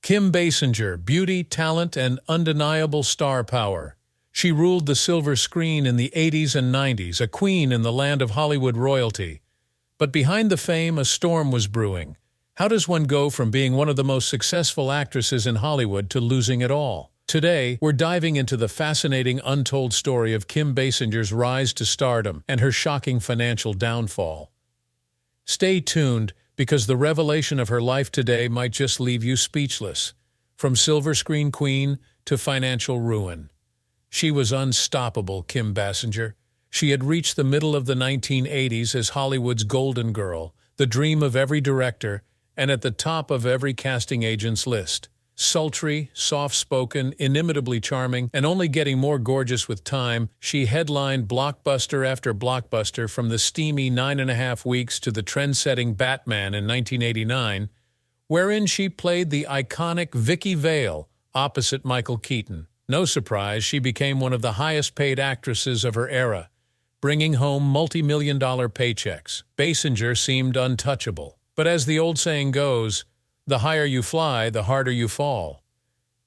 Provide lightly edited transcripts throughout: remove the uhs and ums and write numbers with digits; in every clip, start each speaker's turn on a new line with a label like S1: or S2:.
S1: Kim Basinger, beauty, talent, and undeniable star power. She ruled the silver screen in the 80s and 90s, a queen in the land of Hollywood royalty. But behind the fame, a storm was brewing. How does one go from being one of the most successful actresses in Hollywood to losing it all? Today, we're diving into the fascinating untold story of Kim Basinger's rise to stardom and her shocking financial downfall. Stay tuned, because the revelation of her life today might just leave you speechless. From silver screen queen to financial ruin. She was unstoppable, Kim Basinger. She had reached the middle of the 1980s as Hollywood's golden girl, the dream of every director, and at the top of every casting agent's list. Sultry, soft-spoken, inimitably charming, and only getting more gorgeous with time, she headlined blockbuster after blockbuster, from the steamy 9.5 Weeks to the trend-setting Batman in 1989, wherein she played the iconic Vicky Vale opposite Michael Keaton. No surprise, she became one of the highest-paid actresses of her era, bringing home multi-million-dollar paychecks. Basinger seemed untouchable. But as the old saying goes, the higher you fly, the harder you fall.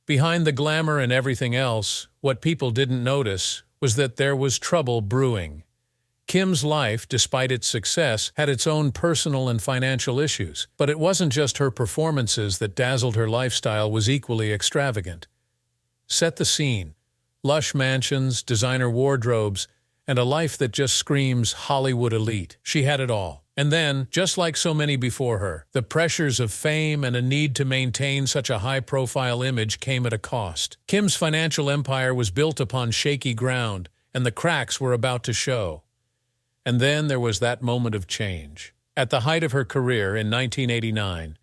S1: Behind the glamour and everything else, what people didn't notice was that there was trouble brewing. Kim's life, despite its success, had its own personal and financial issues. But it wasn't just her performances that dazzled. Her lifestyle was equally extravagant. Set the scene. Lush mansions, designer wardrobes, and a life that just screams Hollywood elite. She had it all. And then, just like so many before her, the pressures of fame and a need to maintain such a high-profile image came at a cost. Kim's financial empire was built upon shaky ground, and the cracks were about to show. And then there was that moment of change. At the height of her career in 1989,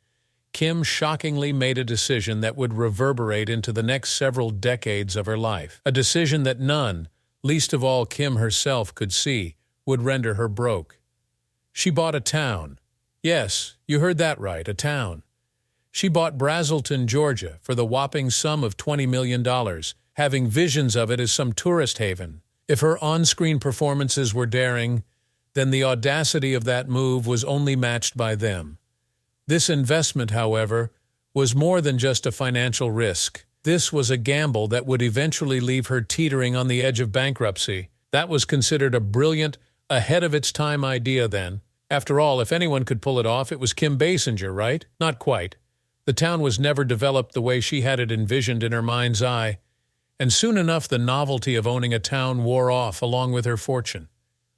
S1: Kim shockingly made a decision that would reverberate into the next several decades of her life. A decision that none, least of all Kim herself, could see would render her broke. She bought a town. Yes, you heard that right, a town. She bought Braselton, Georgia, for the whopping sum of $20 million, having visions of it as some tourist haven. If her on-screen performances were daring, then the audacity of that move was only matched by them. This investment, however, was more than just a financial risk. This was a gamble that would eventually leave her teetering on the edge of bankruptcy. That was considered a brilliant, ahead-of-its-time idea then. After all, if anyone could pull it off, it was Kim Basinger, right? Not quite. The town was never developed the way she had it envisioned in her mind's eye, and soon enough the novelty of owning a town wore off along with her fortune.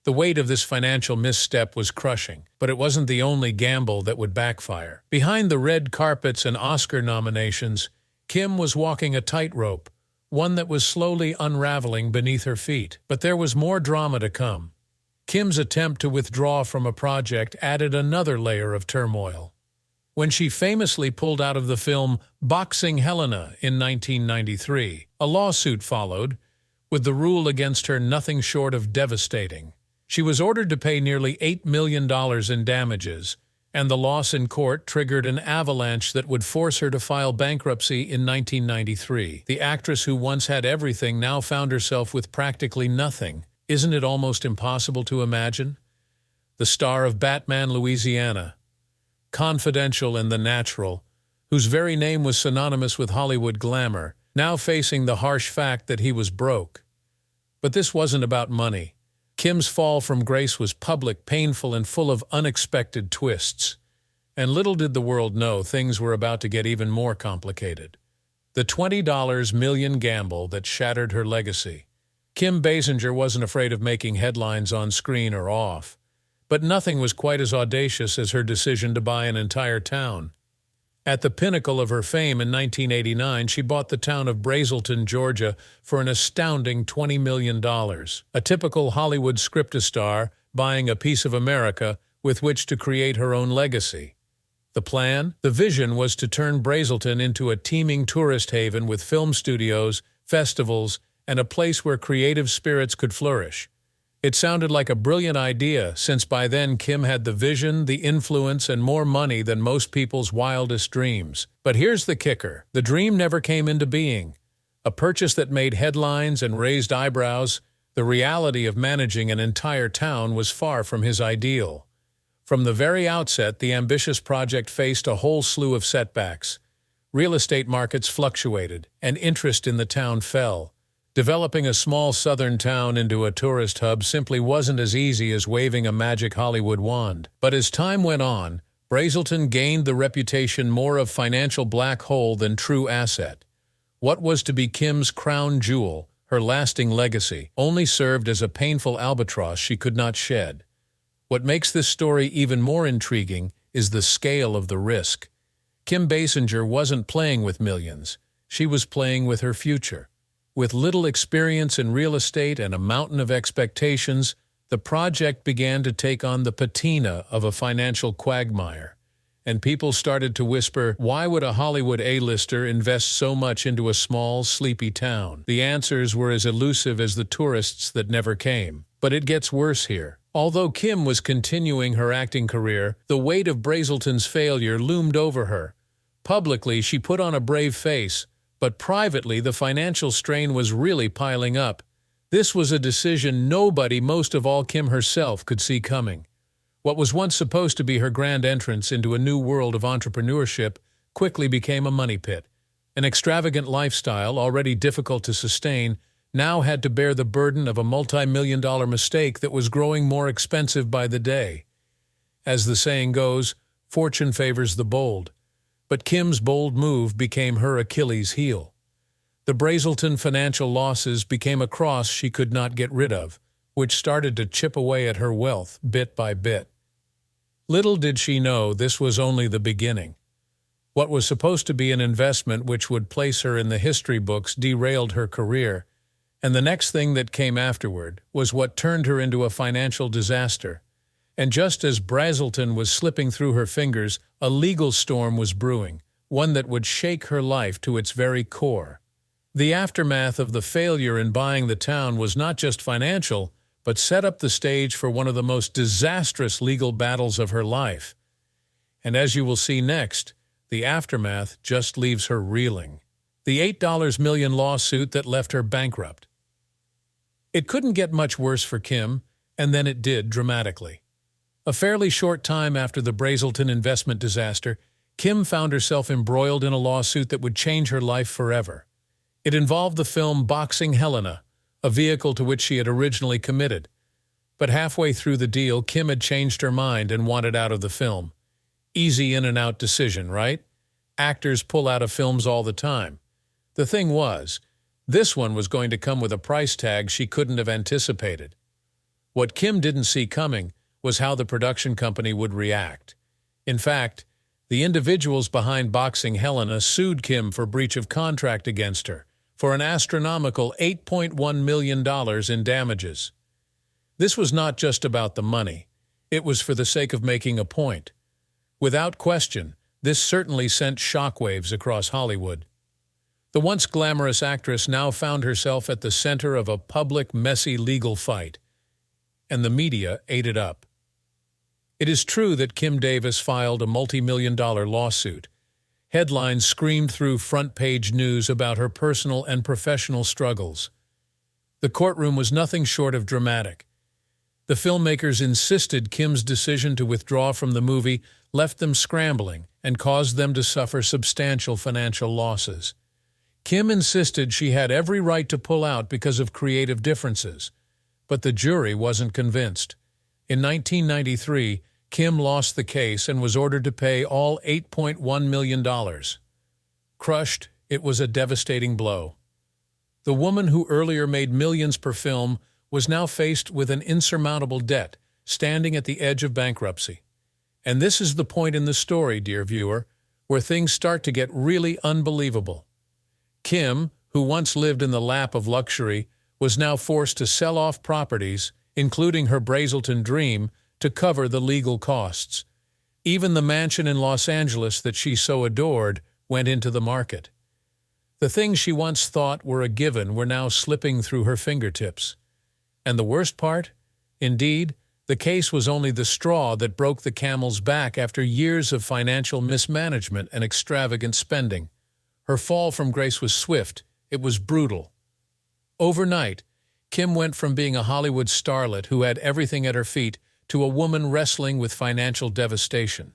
S1: The weight of this financial misstep was crushing, but it wasn't the only gamble that would backfire. Behind the red carpets and Oscar nominations, Kim was walking a tightrope, one that was slowly unraveling beneath her feet. But there was more drama to come. Kim's attempt to withdraw from a project added another layer of turmoil. When she famously pulled out of the film Boxing Helena in 1993, a lawsuit followed, with the rule against her nothing short of devastating. She was ordered to pay nearly $8 million in damages, and the loss in court triggered an avalanche that would force her to file bankruptcy in 1993. The actress who once had everything now found herself with practically nothing. Isn't it almost impossible to imagine? The star of Batman Louisiana, confidential and the natural, whose very name was synonymous with Hollywood glamour, now facing the harsh fact that he was broke. But this wasn't about money. Kim's fall from grace was public, painful, and full of unexpected twists. And little did the world know things were about to get even more complicated. The $20 million gamble that shattered her legacy. Kim Basinger wasn't afraid of making headlines on screen or off, but nothing was quite as audacious as her decision to buy an entire town. At the pinnacle of her fame in 1989, she bought the town of Braselton, Georgia, for an astounding $20 million. A typical Hollywood scriptastar buying a piece of America with which to create her own legacy. The plan? The vision was to turn Braselton into a teeming tourist haven with film studios, festivals, and a place where creative spirits could flourish. It sounded like a brilliant idea, since by then Kim had the vision, the influence, and more money than most people's wildest dreams. But here's the kicker. The dream never came into being. A purchase that made headlines and raised eyebrows, the reality of managing an entire town was far from his ideal. From the very outset, the ambitious project faced a whole slew of setbacks. real estate markets fluctuated, and interest in the town fell. Developing a small southern town into a tourist hub simply wasn't as easy as waving a magic Hollywood wand. But as time went on, Brazelton gained the reputation more of financial black hole than true asset. What was to be Kim's crown jewel, her lasting legacy, only served as a painful albatross she could not shed. What makes this story even more intriguing is the scale of the risk. Kim Basinger wasn't playing with millions. She was playing with her future. With little experience in real estate and a mountain of expectations, the project began to take on the patina of a financial quagmire. And people started to whisper, why would a Hollywood A-lister invest so much into a small, sleepy town? The answers were as elusive as the tourists that never came. But it gets worse here. Although Kim was continuing her acting career, the weight of Brazelton's failure loomed over her. Publicly, she put on a brave face, but privately the financial strain was really piling up. This was a decision nobody, most of all Kim herself, could see coming. What was once supposed to be her grand entrance into a new world of entrepreneurship quickly became a money pit. An extravagant lifestyle, already difficult to sustain, now had to bear the burden of a multi-million-dollar mistake that was growing more expensive by the day. As the saying goes, fortune favors the bold. But Kim's bold move became her Achilles' heel. The Brazelton financial losses became a cross she could not get rid of, which started to chip away at her wealth bit by bit. Little did she know this was only the beginning. What was supposed to be an investment which would place her in the history books derailed her career, and the next thing that came afterward was what turned her into a financial disaster. And just as Brazelton was slipping through her fingers, a legal storm was brewing, one that would shake her life to its very core. The aftermath of the failure in buying the town was not just financial, but set up the stage for one of the most disastrous legal battles of her life. And as you will see next, the aftermath just leaves her reeling. The $8 million lawsuit that left her bankrupt. It couldn't get much worse for Kim, and then it did dramatically. A fairly short time after the Brazelton investment disaster, Kim found herself embroiled in a lawsuit that would change her life forever. It involved the film Boxing Helena, a vehicle to which she had originally committed. But halfway through the deal, Kim had changed her mind and wanted out of the film. Easy in-and-out decision, right? Actors pull out of films all the time. The thing was, this one was going to come with a price tag she couldn't have anticipated. What Kim didn't see coming was how the production company would react. In fact, the individuals behind Boxing Helena sued Kim for breach of contract against her for an astronomical $8.1 million in damages. This was not just about the money. It was for the sake of making a point. Without question, this certainly sent shockwaves across Hollywood. The once glamorous actress now found herself at the center of a public, messy legal fight, and the media ate it up. It is true that Kim Davis filed a multi-million-dollar lawsuit. Headlines screamed through front-page news about her personal and professional struggles. The courtroom was nothing short of dramatic. The filmmakers insisted Kim's decision to withdraw from the movie left them scrambling and caused them to suffer substantial financial losses. Kim insisted she had every right to pull out because of creative differences, but the jury wasn't convinced. In 1993, Kim lost the case and was ordered to pay all $8.1 million. Crushed, it was a devastating blow. The woman who earlier made millions per film was now faced with an insurmountable debt, standing at the edge of bankruptcy. And this is the point in the story, dear viewer, where things start to get really unbelievable. Kim, who once lived in the lap of luxury, was now forced to sell off properties, including her Brazelton dream, to cover the legal costs. Even the mansion in Los Angeles that she so adored went into the market. The things she once thought were a given were now slipping through her fingertips. And the worst part? Indeed, the case was only the straw that broke the camel's back after years of financial mismanagement and extravagant spending. Her fall from grace was swift. It was brutal. Overnight, Kim went from being a Hollywood starlet who had everything at her feet to a woman wrestling with financial devastation.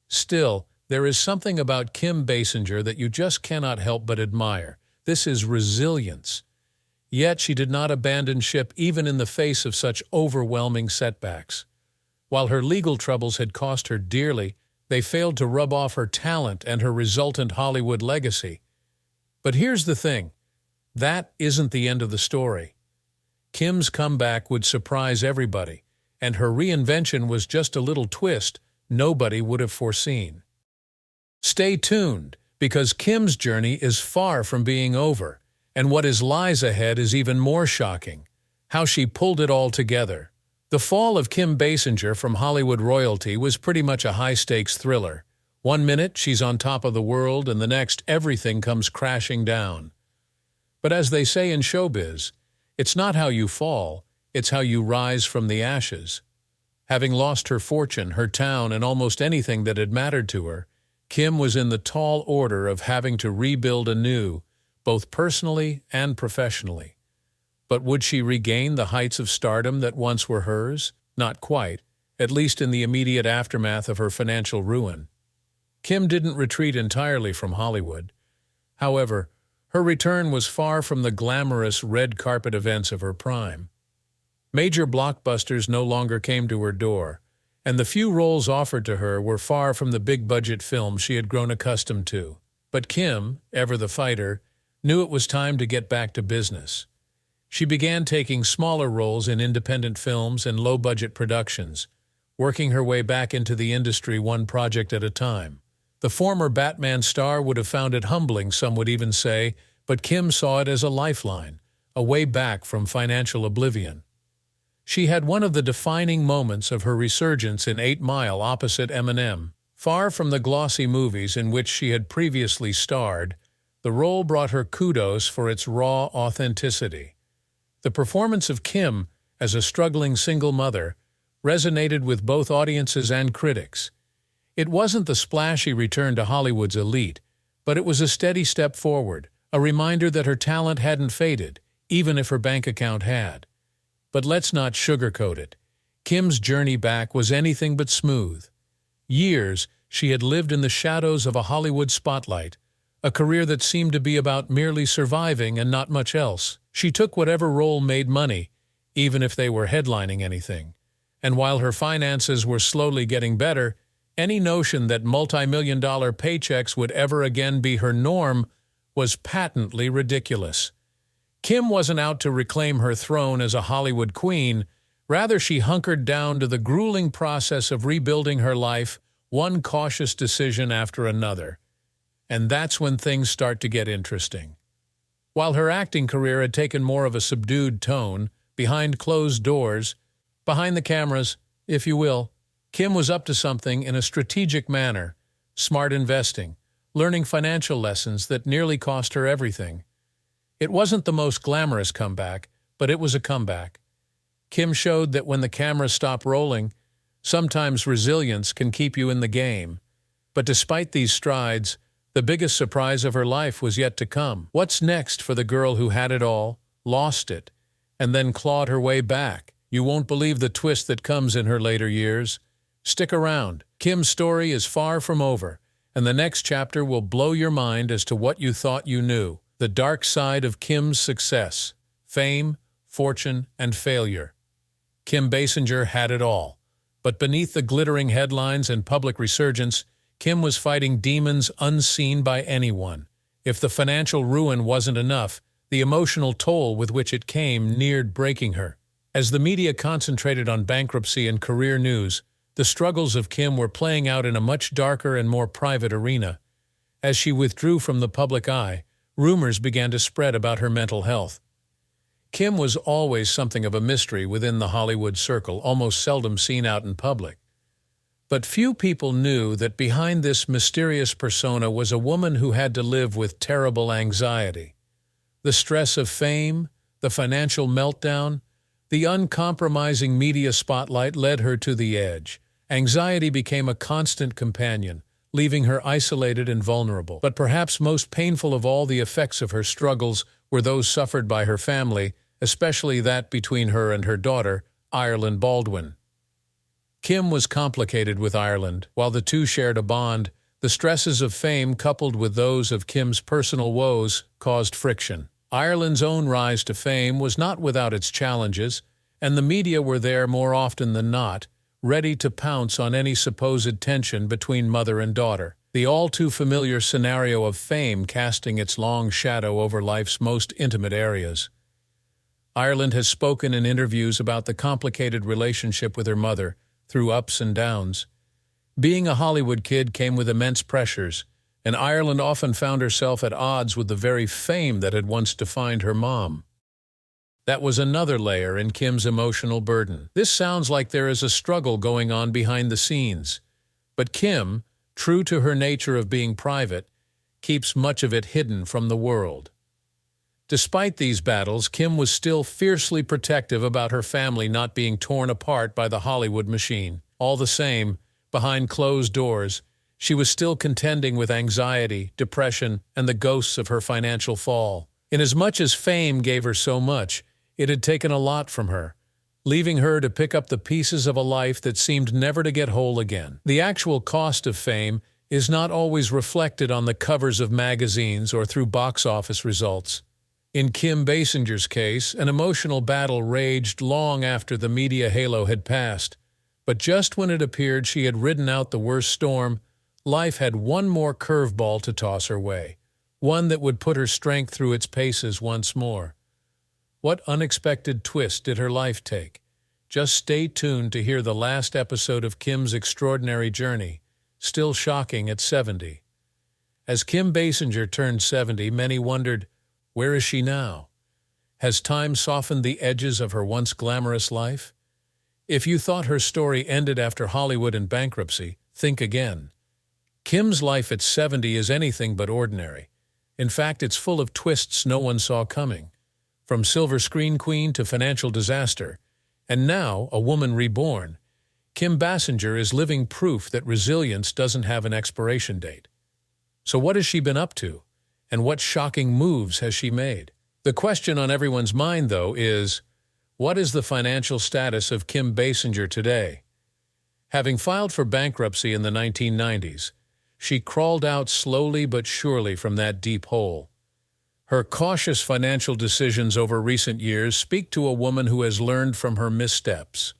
S1: Still, There is something about Kim Basinger that you just cannot help but admire. This is resilience. Yet she did not abandon ship even in the face of such overwhelming setbacks. While her legal troubles had cost her dearly, they failed to rub off her talent and her resultant Hollywood legacy. But here's the thing. That isn't the end of the story. Kim's comeback would surprise everybody, and her reinvention was just a little twist nobody would have foreseen. Stay tuned, because Kim's journey is far from being over, and what lies ahead is even more shocking. How she pulled it all together. The fall of Kim Basinger from Hollywood royalty was pretty much a high-stakes thriller. One minute she's on top of the world, and the next everything comes crashing down. But as they say in showbiz, it's not how you fall, it's how you rise from the ashes. Having lost her fortune, her town, and almost anything that had mattered to her, Kim was in the tall order of having to rebuild anew, both personally and professionally. But would she regain the heights of stardom that once were hers? Not quite, at least in the immediate aftermath of her financial ruin. Kim didn't retreat entirely from Hollywood. However, her return was far from the glamorous red carpet events of her prime. Major blockbusters no longer came to her door, and the few roles offered to her were far from the big-budget films she had grown accustomed to. But Kim, ever the fighter, knew it was time to get back to business. She began taking smaller roles in independent films and low-budget productions, working her way back into the industry one project at a time. The former Batman star would have found it humbling, some would even say, but Kim saw it as a lifeline, a way back from financial oblivion. She had one of the defining moments of her resurgence in 8 Mile opposite Eminem. Far from the glossy movies in which she had previously starred, the role brought her kudos for its raw authenticity. The performance of Kim, as a struggling single mother, resonated with both audiences and critics. It wasn't the splashy return to Hollywood's elite, but it was a steady step forward, a reminder that her talent hadn't faded, even if her bank account had. But let's not sugarcoat it. Kim's journey back was anything but smooth. Years she had lived in the shadows of a Hollywood spotlight, a career that seemed to be about merely surviving and not much else. She took whatever role made money, even if they were headlining anything. And while her finances were slowly getting better, any notion that multi-million-dollar paychecks would ever again be her norm was patently ridiculous. Kim wasn't out to reclaim her throne as a Hollywood queen. Rather, she hunkered down to the grueling process of rebuilding her life, one cautious decision after another. And that's when things start to get interesting. While her acting career had taken more of a subdued tone, behind closed doors, behind the cameras, if you will, Kim was up to something in a strategic manner, smart investing, learning financial lessons that nearly cost her everything. It wasn't the most glamorous comeback, but it was a comeback. Kim showed that when the cameras stop rolling, sometimes resilience can keep you in the game. But despite these strides, the biggest surprise of her life was yet to come. What's next for the girl who had it all, lost it, and then clawed her way back? You won't believe the twist that comes in her later years. Stick around. Kim's story is far from over, and the next chapter will blow your mind as to what you thought you knew. The dark side of Kim's success, fame, fortune, and failure. Kim Basinger had it all. But beneath the glittering headlines and public resurgence, Kim was fighting demons unseen by anyone. If the financial ruin wasn't enough, the emotional toll with which it came neared breaking her. As the media concentrated on bankruptcy and career news, the struggles of Kim were playing out in a much darker and more private arena. As she withdrew from the public eye, rumors began to spread about her mental health. Kim was always something of a mystery within the Hollywood circle, almost seldom seen out in public. But few people knew that behind this mysterious persona was a woman who had to live with terrible anxiety. The stress of fame, the financial meltdown, the uncompromising media spotlight led her to the edge. Anxiety became a constant companion, leaving her isolated and vulnerable. But perhaps most painful of all the effects of her struggles were those suffered by her family, especially that between her and her daughter, Ireland Baldwin. Kim was complicated with Ireland. While the two shared a bond, The stresses of fame coupled with those of Kim's personal woes caused friction. Ireland's own rise to fame was not without its challenges, and the media were there more often than not, ready to pounce on any supposed tension between mother and daughter. The all-too-familiar scenario of fame casting its long shadow over life's most intimate areas. Ireland has spoken in interviews about the complicated relationship with her mother, through ups and downs. Being a Hollywood kid came with immense pressures, and Ireland often found herself at odds with the very fame that had once defined her mom. That was another layer in Kim's emotional burden. This sounds like there is a struggle going on behind the scenes, but Kim, true to her nature of being private, keeps much of it hidden from the world. Despite these battles, Kim was still fiercely protective about her family not being torn apart by the Hollywood machine. All the same, behind closed doors, she was still contending with anxiety, depression, and the ghosts of her financial fall. Inasmuch as fame gave her so much, it had taken a lot from her, leaving her to pick up the pieces of a life that seemed never to get whole again. The actual cost of fame is not always reflected on the covers of magazines or through box office results. In Kim Basinger's case, an emotional battle raged long after the media halo had passed, but just when it appeared she had ridden out the worst storm, life had one more curveball to toss her way, one that would put her strength through its paces once more. What unexpected twist did her life take? Just stay tuned to hear the last episode of Kim's extraordinary journey, still shocking at 70. As Kim Basinger turned 70, many wondered, where is she now? Has time softened the edges of her once glamorous life? If you thought her story ended after Hollywood and bankruptcy, think again. Kim's life at 70 is anything but ordinary. In fact, it's full of twists no one saw coming. From silver screen queen to financial disaster, and now a woman reborn, Kim Basinger is living proof that resilience doesn't have an expiration date. So what has she been up to? And what shocking moves has she made? The question on everyone's mind, though, is, what is the financial status of Kim Basinger today? Having filed for bankruptcy in the 1990s, she crawled out slowly but surely from that deep hole. Her cautious financial decisions over recent years speak to a woman who has learned from her missteps.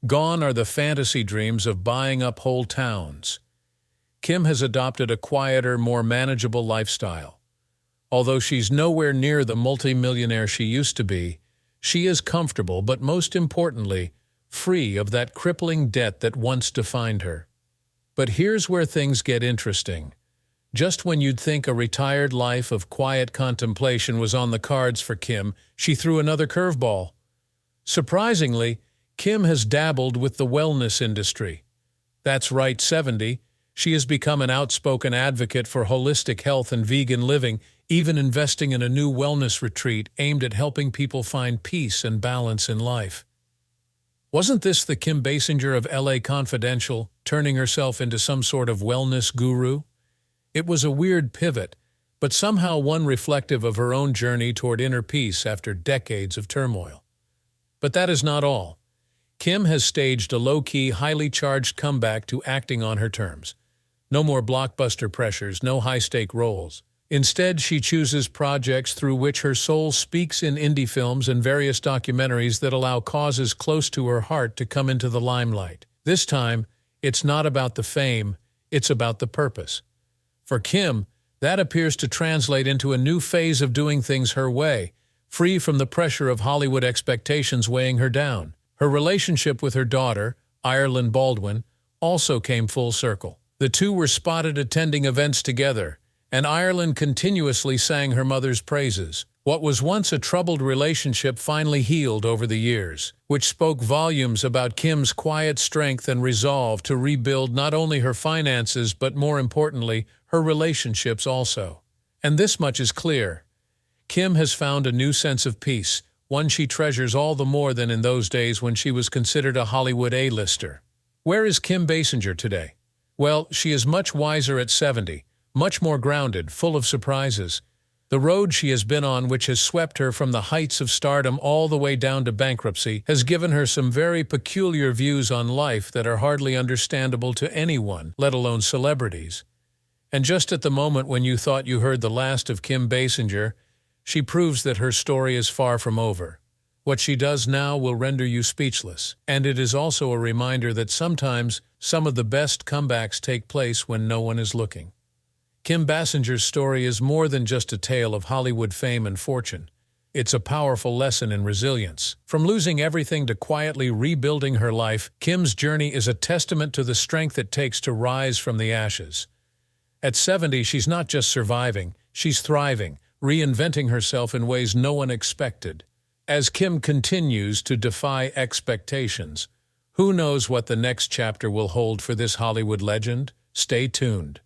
S1: Gone are the fantasy dreams of buying up whole towns. Kim has adopted a quieter, more manageable lifestyle. Although she's nowhere near the multimillionaire she used to be, she is comfortable, but most importantly, free of that crippling debt that once defined her. But here's where things get interesting. Just when you'd think a retired life of quiet contemplation was on the cards for Kim, she threw another curveball. Surprisingly, Kim has dabbled with the wellness industry. That's right, 70. She has become an outspoken advocate for holistic health and vegan living, even investing in a new wellness retreat aimed at helping people find peace and balance in life. Wasn't this the Kim Basinger of LA Confidential, turning herself into some sort of wellness guru? It was a weird pivot, but somehow one reflective of her own journey toward inner peace after decades of turmoil. But that is not all. Kim has staged a low-key, highly charged comeback to acting on her terms. No more blockbuster pressures, no high-stake roles. Instead, she chooses projects through which her soul speaks in indie films and various documentaries that allow causes close to her heart to come into the limelight. This time, it's not about the fame, it's about the purpose. For Kim, that appears to translate into a new phase of doing things her way, free from the pressure of Hollywood expectations weighing her down. Her relationship with her daughter, Ireland Baldwin, also came full circle. The two were spotted attending events together, and Ireland continuously sang her mother's praises. What was once a troubled relationship finally healed over the years, which spoke volumes about Kim's quiet strength and resolve to rebuild not only her finances but, more importantly, her relationships also. And this much is clear. Kim has found a new sense of peace, one she treasures all the more than in those days when she was considered a Hollywood A-lister. Where is Kim Basinger today? Well, she is much wiser at 70, much more grounded, full of surprises. The road she has been on, which has swept her from the heights of stardom all the way down to bankruptcy, has given her some very peculiar views on life that are hardly understandable to anyone, let alone celebrities. And just at the moment when you thought you heard the last of Kim Basinger, she proves that her story is far from over. What she does now will render you speechless, and it is also a reminder that sometimes some of the best comebacks take place when no one is looking. Kim Basinger's story is more than just a tale of Hollywood fame and fortune. It's a powerful lesson in resilience. From losing everything to quietly rebuilding her life, Kim's journey is a testament to the strength it takes to rise from the ashes. At 70, she's not just surviving, she's thriving, reinventing herself in ways no one expected. As Kim continues to defy expectations, who knows what the next chapter will hold for this Hollywood legend? Stay tuned.